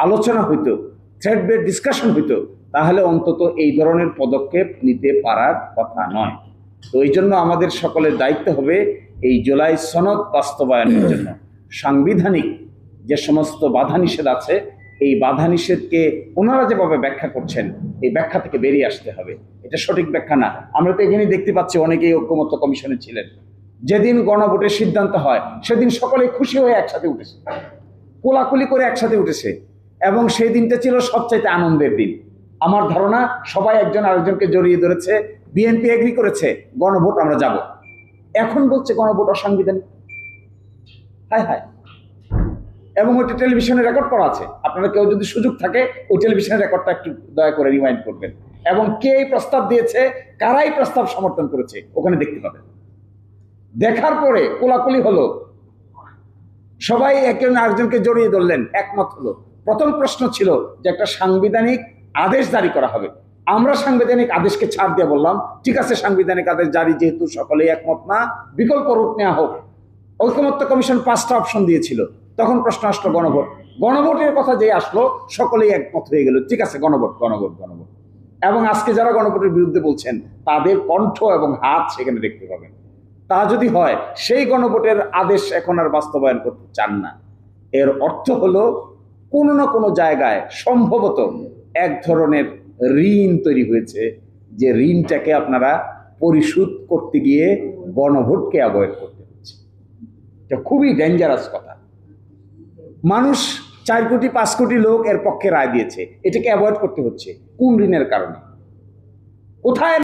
আলোচনা হইতো, thread bed discussion হইতো, তাহলে অন্তত এই ধরনের পদক্ষেপ নিতে পারার কথা নয়। তো এই জন্য আমাদের সকলের দায়িত্ব হবে এই জুলাই সনদ বাস্তবায়নের জন্য সাংবিধানিক যে সমস্ত বাধা নিষেধ আছে, এই বাধা নিষেধকে ওনারা যেভাবে ব্যাখ্যা করছেন, এই ব্যাখ্যা থেকে বেরিয়ে আসতে হবে। এটা সঠিক ব্যাখ্যা না। আমরা তো এখানেই দেখতে পাচ্ছি অনেকেই ঐক্যমত্য কমিশনে ছিলেন। যেদিন গণভোটের সিদ্ধান্ত হয় সেদিন সকলে খুশি হয়ে একসাথে উঠেছে, কোলাকুলি করে একসাথে উঠেছে, এবং সেই দিনটা ছিল সবচাইতে আনন্দের দিন। আমার ধারণা সবাই একজন আরেকজনকে জড়িয়ে ধরেছে। বিএনপি এগ্রি করেছে গণভোট আমরা যাব, এখন বলছে গণভোট অসাংবিধানিক। হায় হায়। এবং ওইটা টেলিভিশনে রেকর্ড করা আছে, আপনারা কেউ যদি সুযোগ থাকে ওই টেলিভিশনের রেকর্ডটা একটু দয়া করে রিমাইন্ড করবেন, এবং কে এই প্রস্তাব দিয়েছে, কারাই প্রস্তাব সমর্থন করেছে ওখানে দেখতে পাবেন। দেখার পরে কোলাকুলি হলো, সবাই একজন আরেকজনকে জড়িয়ে ধরলেন, একমত হলো। প্রথম প্রশ্ন ছিল যে একটা সাংবিধানিক আদেশ জারি করা হবে। আমরা সাংবিধানিক আদেশকে ছাড় দিয়ে বললাম ঠিক আছে, সাংবিধানিক আদেশ জারি যেহেতু সকলেই একমত না, বিকল্প রূপ নেওয়া হোক। ঐকমত্য কমিশন 5টা অপশন দিয়েছিল। তখন প্রশ্ন আসলো গণভোট। গণভোটের কথা যে আসলো সকলেই একমত হয়ে গেল, ঠিক আছে গণভোট গণভোট গণভোট। এবং আজকে যারা গণভোটের বিরুদ্ধে বলছেন তাদের কণ্ঠ এবং হাত সেখানে দেখতে পাবেন। তা যদি হয় সেই গণভোটের আদেশ এখন আর বাস্তবায়ন করতে চান না, এর অর্থ হলো কোনো না কোনো জায়গায় সম্ভবত এক ধরনের ঋণ তৈরি হয়েছে, যে ঋণটাকে আপনারা পরিশোধ করতে গিয়ে গণভোটকে অ্যাভয়েড করতে হচ্ছে। এটা খুবই ডেঞ্জারাস কথা। মানুষ 4 কোটি 5 কোটি লোক এর পক্ষে রায় দিয়েছে, এটাকে অ্যাভয়েড করতে হচ্ছে কোন ঋণের কারণে? কোথায়